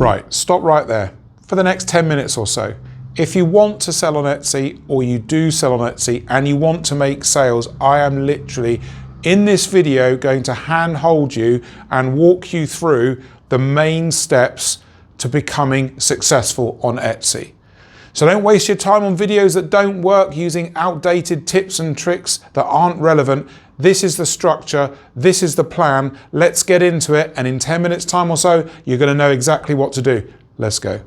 Right, stop right there for the next 10 minutes or so. If you want to sell on Etsy, or you do sell on Etsy and you want to make sales, I am literally in this video going to handhold you and walk you through the main steps to becoming successful on Etsy. So don't waste your time on videos that don't work using outdated tips and tricks that aren't relevant. This is the structure, this is the plan. Let's get into it, and in 10 minutes time or so, you're going to know exactly what to do. Let's go.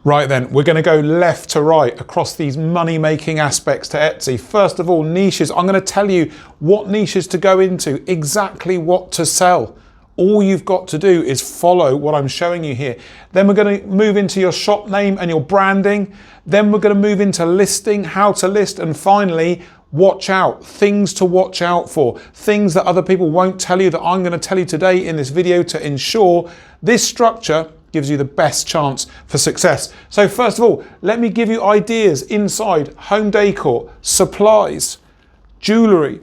Right then, we're going to go left to right across these money-making aspects to Etsy. First of all, niches. I'm going to tell you what niches to go into, exactly what to sell. All you've got to do is follow what I'm showing you here. Then we're going to move into your shop name and your branding. Then we're going to move into listing, how to list, and finally, watch out, things to watch out for, things that other people won't tell you that I'm going to tell you today in this video to ensure this structure gives you the best chance for success. So first of all, let me give you ideas inside home decor, supplies, jewelry,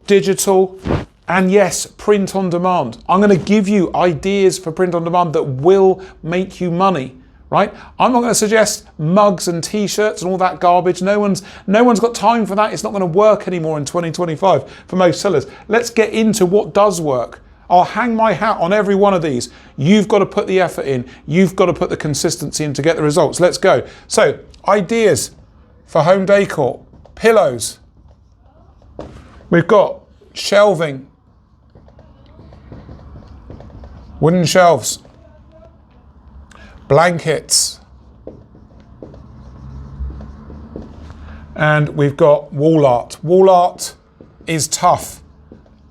digital, and yes, print on demand. I'm going to give you ideas for print on demand that will make you money, right? I'm not going to suggest mugs and t-shirts and all that garbage. No one's got time for that. It's not going to work anymore in 2025 for most sellers. Let's get into what does work. I'll hang my hat on every one of these. You've got to put the effort in. You've got to put the consistency in to get the results. Let's go. So, ideas for home decor. Pillows. We've got shelving. Wooden shelves. Blankets. And we've got wall art. Wall art is tough.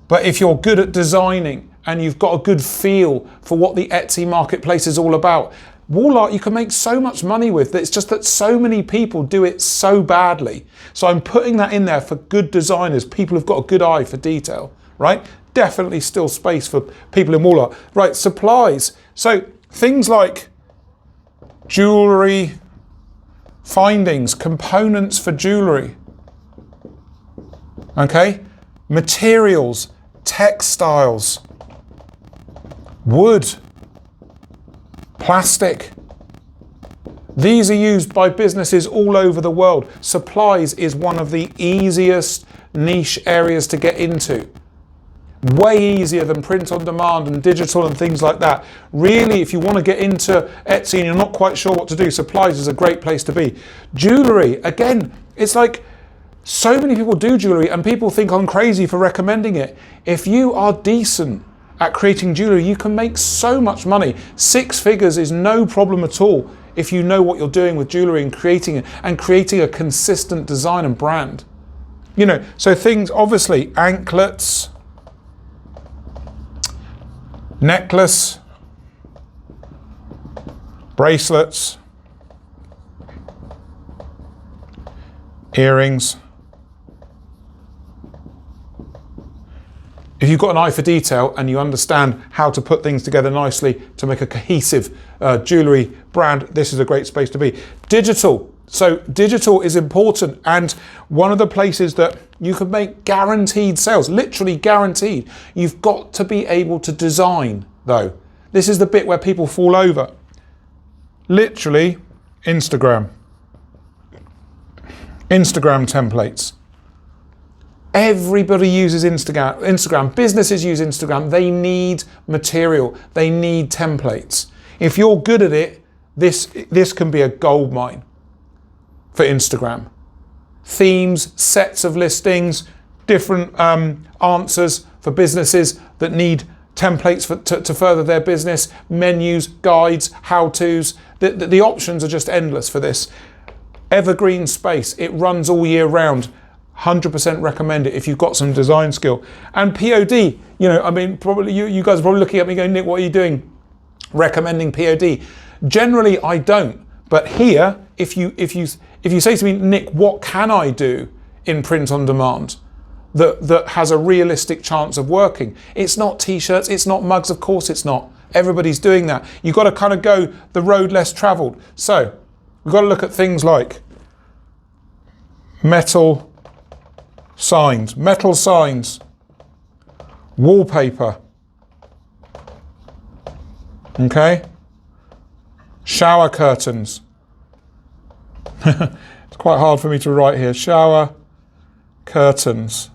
But if you're good at designing and you've got a good feel for what the Etsy marketplace is all about, wall art you can make so much money with. It's just that so many people do it so badly. So I'm putting that in there for good designers, people who've got a good eye for detail, right? Definitely still space for people in wall art. Right, supplies. So things like jewelry, findings, components for jewelry, okay? Materials, textiles, wood, plastic. These are used by businesses all over the world. Supplies is one of the easiest niche areas to get into. Way easier than print on demand and digital and things like that. Really, if you want to get into Etsy and you're not quite sure what to do, supplies is a great place to be. Jewelry, again, it's like so many people do jewelry and people think I'm crazy for recommending it. If you are decent at creating jewelry, you can make so much money. 6 figures is no problem at all if you know what you're doing with jewelry and creating a consistent design and brand. You know, so things, obviously, anklets, necklace, bracelets, earrings. If you've got an eye for detail and you understand how to put things together nicely to make a cohesive jewelry brand, this is a great space to be. Digital. So digital is important, and one of the places that you can make guaranteed sales, literally guaranteed. You've got to be able to design though. This is the bit where people fall over. Literally, Instagram templates. Everybody uses Instagram. Businesses use Instagram. They need material. They need templates. If you're good at it, this can be a gold mine for Instagram. Themes, sets of listings, different answers for businesses that need templates to further their business, menus, guides, how-tos. The options are just endless for this. Evergreen space. It runs all year round. 100% recommend it if you've got some design skill. And POD, you know, I mean, probably you guys are probably looking at me going, Nick, what are you doing recommending POD? Generally, I don't. But here, if you say to me, Nick, what can I do in print on demand that has a realistic chance of working? It's not t-shirts, it's not mugs, of course it's not. Everybody's doing that. You've got to kind of go the road less traveled. So we've got to look at things like metal signs, wallpaper, okay? Shower curtains. It's quite hard for me to write here. Shower curtains.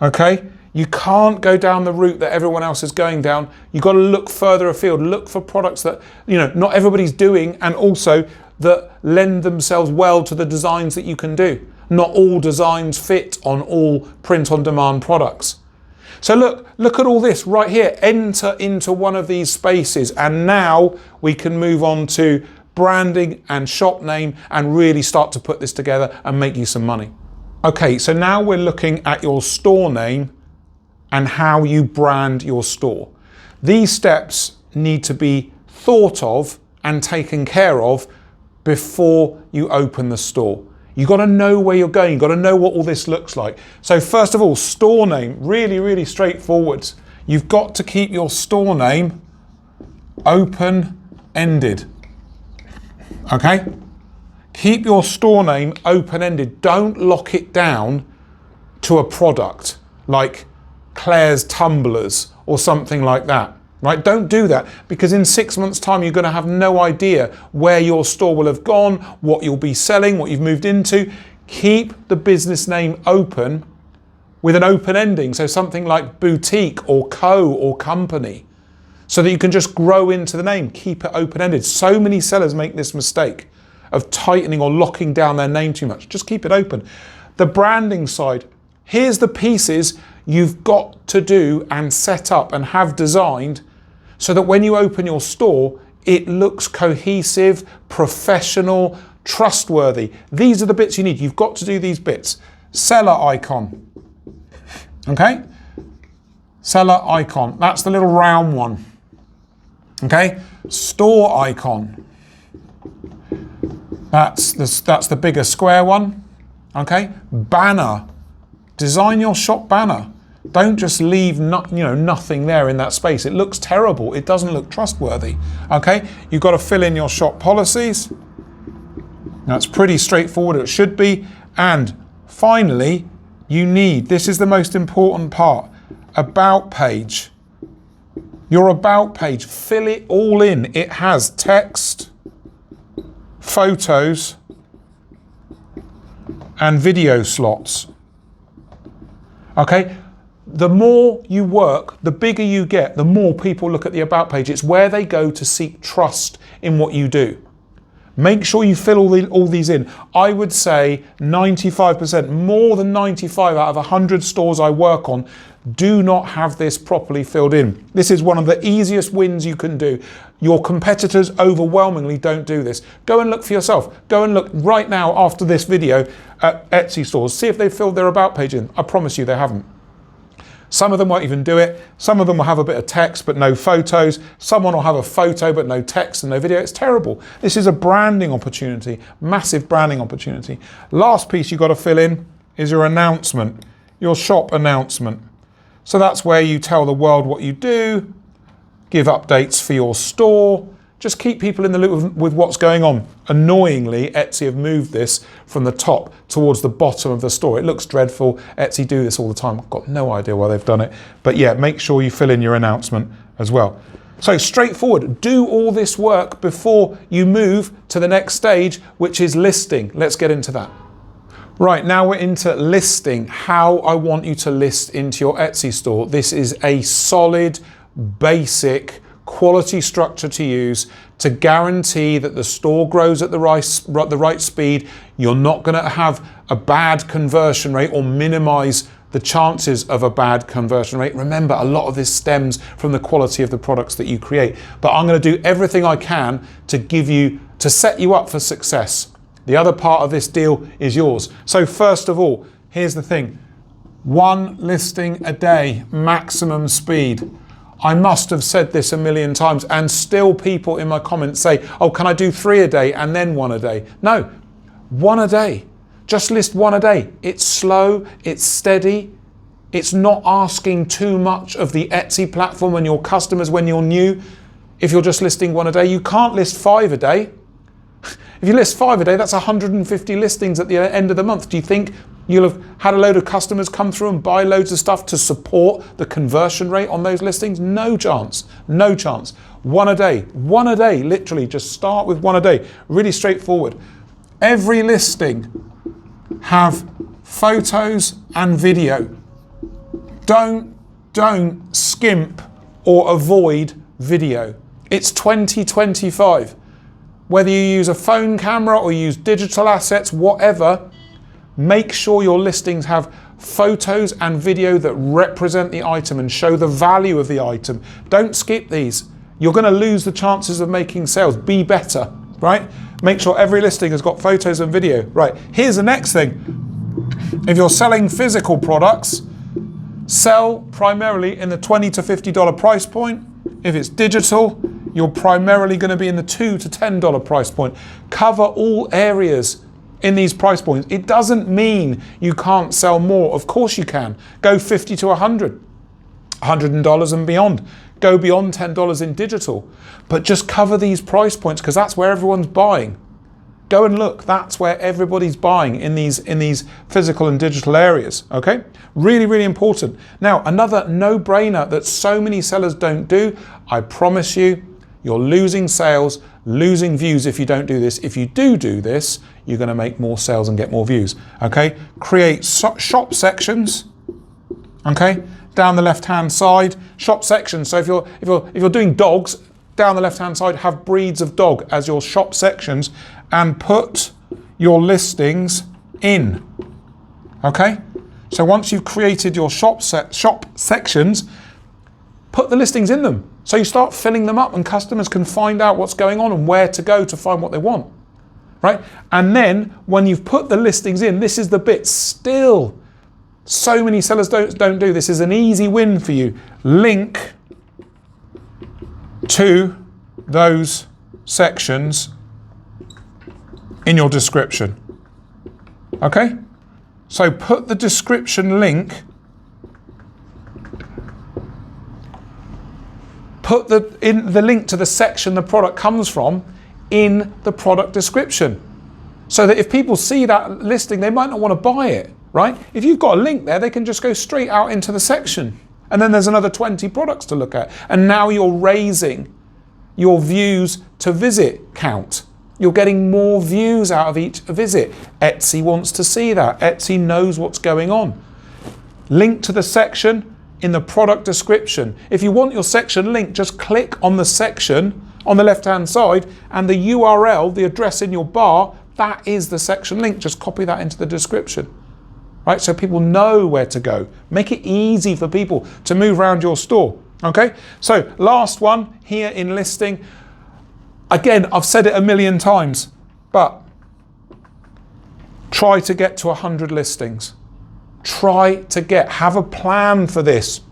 Okay? You can't go down the route that everyone else is going down. You've got to look further afield. Look for products that, not everybody's doing, and also that lend themselves well to the designs that you can do. Not all designs fit on all print-on-demand products. So look at all this right here. Enter into one of these spaces, and now we can move on to branding and shop name and really start to put this together and make you some money. Okay, so now we're looking at your store name and how you brand your store. These steps need to be thought of and taken care of before you open the store. You've got to know where you're going. You've got to know what all this looks like. So first of all, store name, really, really straightforward. You've got to keep your store name open-ended. Okay? Keep your store name open-ended. Don't lock it down to a product like Claire's Tumblers or something like that. Right? Don't do that, because in 6 months' time you're going to have no idea where your store will have gone, what you'll be selling, what you've moved into. Keep the business name open with an open ending, so something like boutique or co or company, so that you can just grow into the name. Keep it open-ended. So many sellers make this mistake of tightening or locking down their name too much. Just keep it open. The branding side, here's the pieces you've got to do and set up and have designed so that when you open your store, it looks cohesive, professional, trustworthy. These are the bits you need. You've got to do these bits. Seller icon. Okay? Seller icon. That's the little round one. Okay? Store icon. That's the bigger square one. Okay? Banner. Design your shop banner. Don't just leave nothing there in that space. It looks terrible. It doesn't look trustworthy. Okay? You've got to fill in your shop policies. That's pretty straightforward. It should be. And finally, you need, this is the most important part, about page. Your about page, fill it all in. It has text, photos, and video slots. Okay? The more you work, the bigger you get, the more people look at the about page. It's where they go to seek trust in what you do. Make sure you fill all these in. I would say 95%, more than 95 out of 100 stores I work on do not have this properly filled in. This is one of the easiest wins you can do. Your competitors overwhelmingly don't do this. Go and look for yourself. Go and look right now after this video at Etsy stores. See if they've filled their about page in. I promise you they haven't. Some of them won't even do it. Some of them will have a bit of text but no photos. Someone will have a photo but no text and no video. It's terrible. This is a branding opportunity, massive branding opportunity. Last piece you've got to fill in is your announcement, your shop announcement. So that's where you tell the world what you do, give updates for your store, just keep people in the loop with what's going on. Annoyingly, Etsy have moved this from the top towards the bottom of the store. It looks dreadful. Etsy do this all the time. I've got no idea why they've done it. But yeah, make sure you fill in your announcement as well. So straightforward, do all this work before you move to the next stage, which is listing. Let's get into that. Right, now we're into listing, how I want you to list into your Etsy store. This is a solid, basic, quality structure to use to guarantee that the store grows at the right speed. You're not going to have a bad conversion rate or minimize the chances of a bad conversion rate. Remember, a lot of this stems from the quality of the products that you create. But I'm going to do everything I can to set you up for success. The other part of this deal is yours. So first of all, here's the thing. 1 listing a day, maximum speed. I must have said this a million times, and still people in my comments say, oh, can I do 3 a day and then 1 a day? No, 1 a day. Just list 1 a day. It's slow, it's steady. It's not asking too much of the Etsy platform and your customers when you're new. If you're just listing 1 a day, you can't list 5 a day. If you list 5 a day, that's 150 listings at the end of the month. Do you think You'll have had a load of customers come through and buy loads of stuff to support the conversion rate on those listings. No chance, no chance. One a day, literally just start with one a day. Really straightforward. Every listing have photos and video. Don't skimp or avoid video. It's 2025. Whether you use a phone camera or use digital assets, whatever, make sure your listings have photos and video that represent the item and show the value of the item. Don't skip these. You're going to lose the chances of making sales. Be better, right? Make sure every listing has got photos and video. Right, here's the next thing. If you're selling physical products, sell primarily in the $20 to $50 price point. If it's digital, you're primarily going to be in the $2 to $10 price point. Cover all areas in these price points. It doesn't mean you can't sell more. Of course you can. Go 50 to 100, $100 and beyond. Go beyond $10 in digital. But just cover these price points because that's where everyone's buying. Go and look, that's where everybody's buying in these physical and digital areas, okay? Really, really important. Now, another no-brainer that so many sellers don't do, I promise you, you're losing sales, losing views if you don't do this. If you do this, you're gonna make more sales and get more views, okay? Create shop sections, okay? Down the left-hand side, shop sections. So if you're doing dogs, down the left-hand side, have breeds of dog as your shop sections and put your listings in, okay? So once you've created your shop sections, put the listings in them. So you start filling them up and customers can find out what's going on and where to go to find what they want, right? And then when you've put the listings in, this is the bit still so many sellers don't do. This is an easy win for you. Link to those sections in your description. Okay? So put the description link, put the link to the section the product comes from in the product description. So that if people see that listing, they might not want to buy it, right? If you've got a link there, they can just go straight out into the section. And then there's another 20 products to look at. And now you're raising your views to visit count. You're getting more views out of each visit. Etsy wants to see that. Etsy knows what's going on. Link to the section in the product description. If you want your section linked, just click on the section on the left-hand side and the URL, the address in your bar, that is the section link. Just copy that into the description. Right, so people know where to go. Make it easy for people to move around your store, okay? So last one here in listing. Again, I've said it a million times, but try to get to 100 listings. Have a plan for this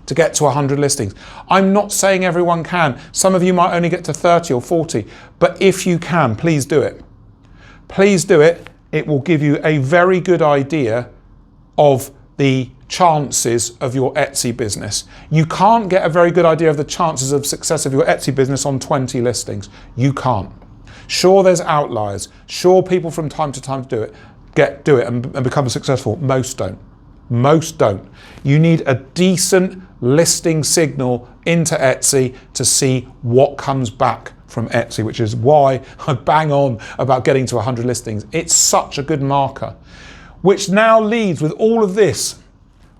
to get to 100 listings. I'm not saying everyone can. Some of you might only get to 30 or 40, but if you can, please do it. Please do it. It will give you a very good idea of the chances of your Etsy business. You can't get a very good idea of the chances of success of your Etsy business on 20 listings. You can't. Sure, there's outliers. Sure, people from time to time do it and become successful. Most don't. Most don't. You need a decent listing signal into Etsy to see what comes back from Etsy, which is why I bang on about getting to 100 listings. It's such a good marker, which now leads with all of this.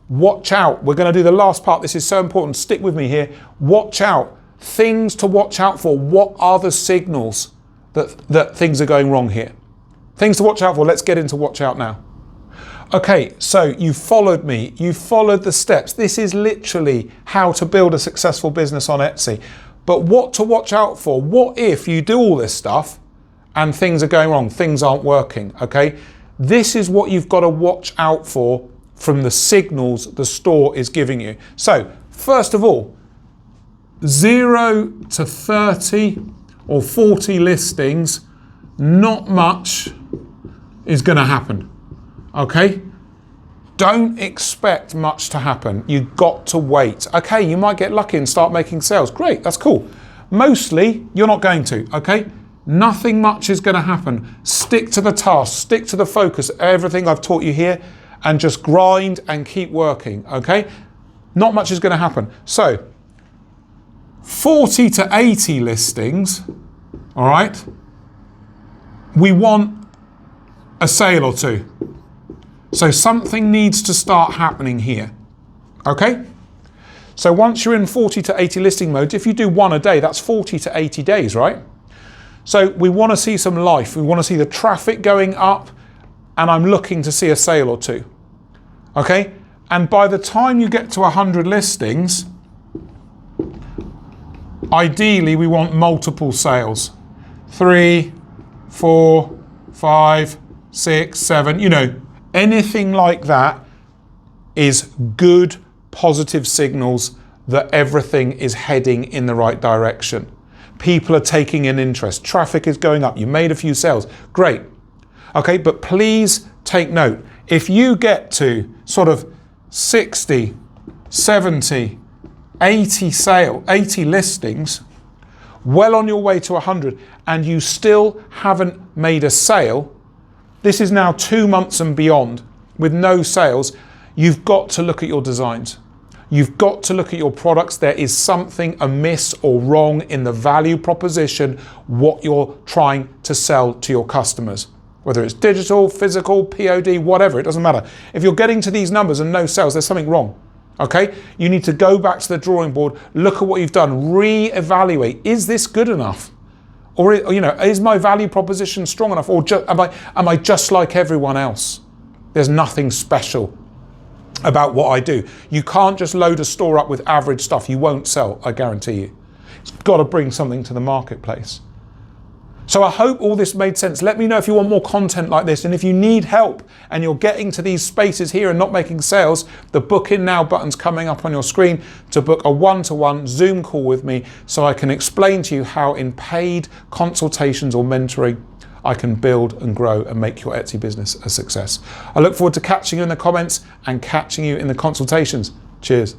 Watch out. We're going to do the last part. This is so important. Stick with me here. Watch out. Things to watch out for. What are the signals that things are going wrong here? Things to watch out for. Let's get into watch out now. Okay, so you followed me. You followed the steps. This is literally how to build a successful business on Etsy. But what to watch out for? What if you do all this stuff and things are going wrong, things aren't working, okay? This is what you've got to watch out for from the signals the store is giving you. So, first of all, 0 to 30 or 40 listings, not much is going to happen, okay? Don't expect much to happen. You've got to wait. Okay, you might get lucky and start making sales. Great, that's cool. Mostly, you're not going to, okay? Nothing much is going to happen. Stick to the task, stick to the focus, everything I've taught you here, and just grind and keep working, okay? Not much is going to happen. So, 40 to 80 listings, all right? We want a sale or two. So something needs to start happening here, okay? So once you're in 40 to 80 listing mode, if you do one a day, that's 40 to 80 days, right? So we want to see some life. We want to see the traffic going up, and I'm looking to see a sale or two. Okay? And by the time you get to 100 listings, ideally we want multiple sales. 3, 4, 5, 6, 7, you know, anything like that is good, positive signals that everything is heading in the right direction. People are taking an interest. Traffic is going up. You made a few sales. Great. Okay, but please take note. If you get to sort of 60, 70, 80 listings, well on your way to 100, and you still haven't made a sale, this is now 2 months and beyond with no sales, you've got to look at your designs. You've got to look at your products. There is something amiss or wrong in the value proposition, what you're trying to sell to your customers. Whether it's digital, physical, POD, whatever, it doesn't matter. If you're getting to these numbers and no sales, there's something wrong. Okay? You need to go back to the drawing board, look at what you've done, re-evaluate. Is this good enough? Or, you know, is my value proposition strong enough? Or am I just like everyone else? There's nothing special about what I do. You can't just load a store up with average stuff. You won't sell, I guarantee you. It's got to bring something to the marketplace. So I hope all this made sense. Let me know if you want more content like this, and if you need help and you're getting to these spaces here and not making sales, the book in now button's coming up on your screen to book a one-to-one Zoom call with me so I can explain to you how in paid consultations or mentoring I can build and grow and make your Etsy business a success. I look forward to catching you in the comments and catching you in the consultations. Cheers.